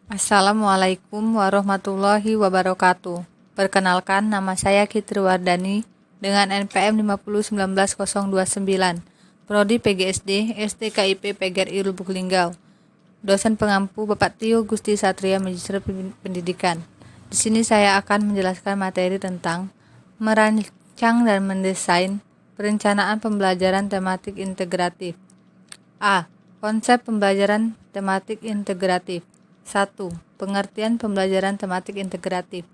Assalamualaikum warahmatullahi wabarakatuh. Perkenalkan, nama saya Kitri Wardani dengan NPM 5019029, Prodi PGSD, STKIP PGRI Lubuk Linggau. Dosen pengampu Bapak Tio Gusti Satria, Magister Pendidikan. Di sini saya akan menjelaskan materi tentang merancang dan mendesain perencanaan pembelajaran tematik integratif. A. Konsep pembelajaran tematik integratif. 1. Pengertian pembelajaran tematik integratif.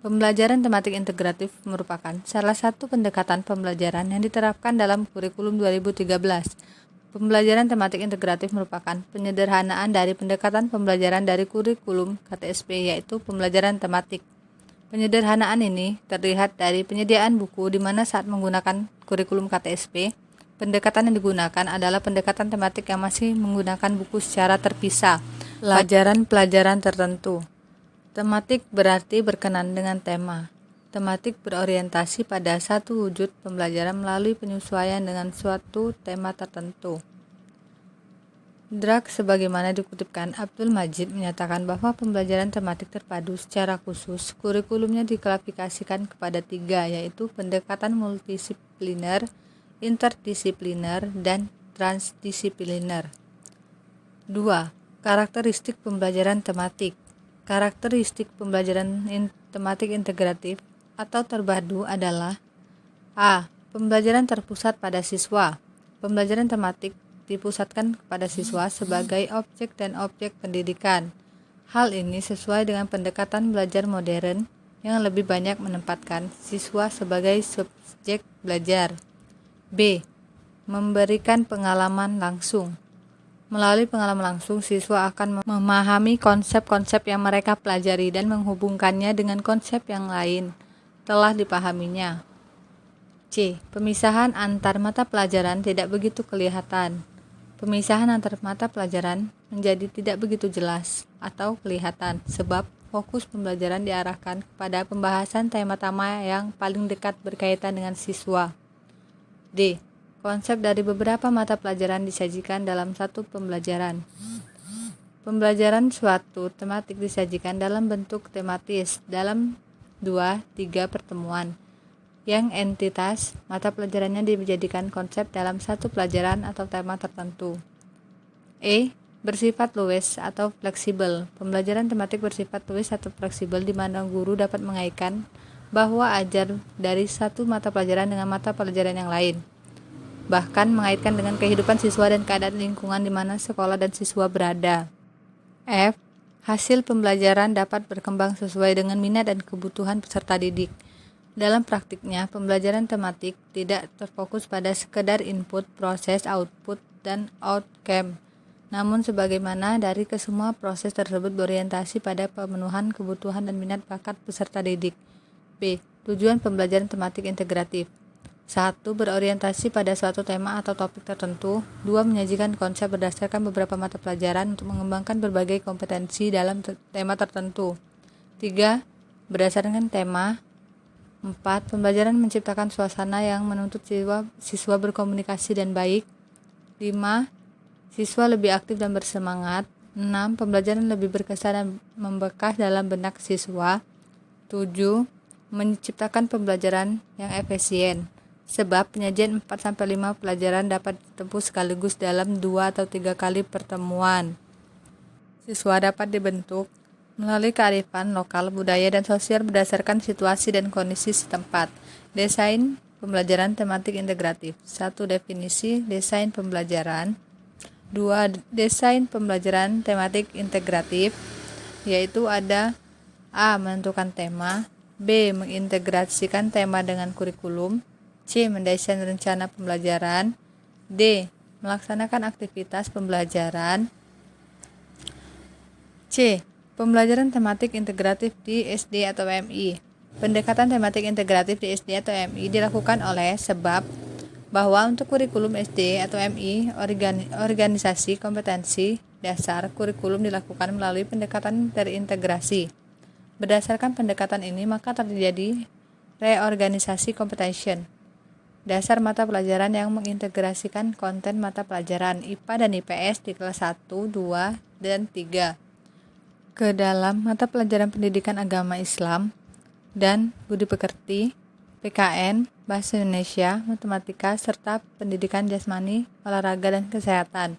Pembelajaran tematik integratif merupakan salah satu pendekatan pembelajaran yang diterapkan dalam kurikulum 2013. Pembelajaran tematik integratif merupakan penyederhanaan dari pendekatan pembelajaran dari kurikulum KTSP, yaitu pembelajaran tematik. Penyederhanaan ini terlihat dari penyediaan buku, di mana saat menggunakan kurikulum KTSP, pendekatan yang digunakan adalah pendekatan tematik yang masih menggunakan buku secara terpisah. Pelajaran-pelajaran tertentu. Tematik berarti berkenan dengan tema. Tematik berorientasi pada satu wujud pembelajaran melalui penyesuaian dengan suatu tema tertentu. Drak sebagaimana dikutipkan Abdul Majid menyatakan bahwa pembelajaran tematik terpadu secara khusus kurikulumnya diklasifikasikan kepada 3, yaitu pendekatan multidisipliner, interdisipliner, dan transdisipliner. 2. Karakteristik pembelajaran tematik. Karakteristik pembelajaran tematik integratif atau terpadu adalah: A. Pembelajaran terpusat pada siswa. Pembelajaran tematik dipusatkan kepada siswa sebagai objek dan objek pendidikan. Hal ini sesuai dengan pendekatan belajar modern yang lebih banyak menempatkan siswa sebagai subjek belajar. B. Memberikan pengalaman langsung. Melalui pengalaman langsung, siswa akan memahami konsep-konsep yang mereka pelajari dan menghubungkannya dengan konsep yang lain telah dipahaminya. C. Pemisahan antar mata pelajaran tidak begitu kelihatan. Pemisahan antar mata pelajaran menjadi tidak begitu jelas atau kelihatan sebab fokus pembelajaran diarahkan kepada pembahasan tema-tema yang paling dekat berkaitan dengan siswa. D. Konsep dari beberapa mata pelajaran disajikan dalam satu pembelajaran. Pembelajaran suatu tematik disajikan dalam bentuk tematis dalam 2-3 pertemuan, yang entitas mata pelajarannya dijadikan konsep dalam satu pelajaran atau tema tertentu. E. Bersifat luas atau fleksibel. Pembelajaran tematik bersifat luas atau fleksibel di mana guru dapat mengaitkan bahwa ajar dari satu mata pelajaran dengan mata pelajaran yang lain, bahkan mengaitkan dengan kehidupan siswa dan keadaan lingkungan di mana sekolah dan siswa berada. F. Hasil pembelajaran dapat berkembang sesuai dengan minat dan kebutuhan peserta didik. Dalam praktiknya, pembelajaran tematik tidak terfokus pada sekedar input, proses, output, dan outcome. Namun sebagaimana dari kesemua proses tersebut berorientasi pada pemenuhan kebutuhan dan minat bakat peserta didik. B. Tujuan pembelajaran tematik integratif. 1. Berorientasi pada suatu tema atau topik tertentu. 2. Menyajikan konsep berdasarkan beberapa mata pelajaran untuk mengembangkan berbagai kompetensi dalam tema tertentu. 3. Berdasarkan tema. 4. Pembelajaran menciptakan suasana yang menuntut siswa berkomunikasi dan baik. 5. Siswa lebih aktif dan bersemangat. 6. Pembelajaran lebih berkesan dan membekas dalam benak siswa. 7. Menciptakan pembelajaran yang efisien, sebab penyajian 4-5 pelajaran dapat ditempuh sekaligus dalam 2 atau 3 kali pertemuan. Siswa dapat dibentuk melalui kearifan lokal, budaya, dan sosial berdasarkan situasi dan kondisi setempat. Desain pembelajaran tematik integratif. 1. Definisi desain pembelajaran. 2. Desain pembelajaran tematik integratif, yaitu ada: A. Menentukan tema. B. Mengintegrasikan tema dengan kurikulum. C. Mendesain rencana pembelajaran. D. Melaksanakan aktivitas pembelajaran. C. Pembelajaran tematik integratif di SD atau MI. Pendekatan tematik integratif di SD atau MI dilakukan oleh sebab bahwa untuk kurikulum SD atau MI, organisasi kompetensi dasar kurikulum dilakukan melalui pendekatan terintegrasi. Berdasarkan pendekatan ini, maka terjadi reorganisasi computation dasar mata pelajaran yang mengintegrasikan konten mata pelajaran IPA dan IPS di kelas 1, 2, dan 3. ke dalam mata pelajaran pendidikan agama Islam dan budi pekerti, PKN, Bahasa Indonesia, Matematika, serta pendidikan jasmani, olahraga, dan kesehatan.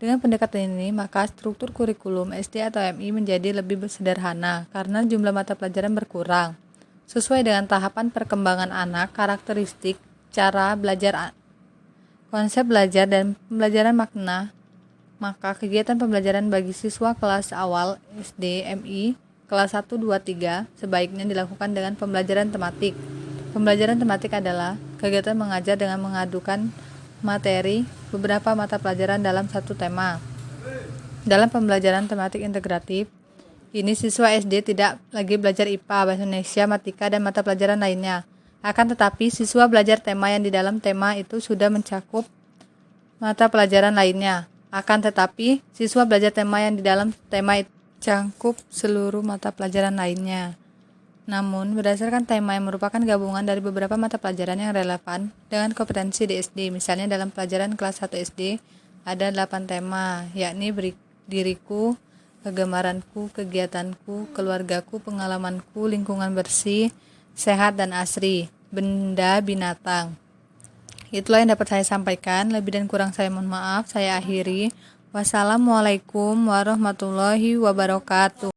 Dengan pendekatan ini, maka struktur kurikulum SD atau MI menjadi lebih sederhana karena jumlah mata pelajaran berkurang. Sesuai dengan tahapan perkembangan anak, karakteristik, cara belajar, konsep belajar, dan pembelajaran makna, maka kegiatan pembelajaran bagi siswa kelas awal SD MI kelas 1, 2, 3 sebaiknya dilakukan dengan pembelajaran tematik. Pembelajaran tematik adalah kegiatan mengajar dengan mengadukan materi beberapa mata pelajaran dalam satu tema. Dalam pembelajaran tematik integratif, ini siswa SD tidak lagi belajar IPA, Bahasa Indonesia, Matematika, dan mata pelajaran lainnya. Akan tetapi, siswa belajar tema yang di dalam tema itu sudah mencakup mata pelajaran lainnya. Akan tetapi, siswa belajar tema yang di dalam tema itu mencakup seluruh mata pelajaran lainnya. Namun, berdasarkan tema yang merupakan gabungan dari beberapa mata pelajaran yang relevan dengan kompetensi di SD. Misalnya dalam pelajaran kelas 1 SD ada 8 tema, yakni diriku, kegemaranku, kegiatanku, keluargaku, pengalamanku, lingkungan bersih, sehat dan asri, benda binatang. Itulah yang dapat saya sampaikan. Lebih dan kurang saya mohon maaf. Saya akhiri. Wassalamualaikum warahmatullahi wabarakatuh.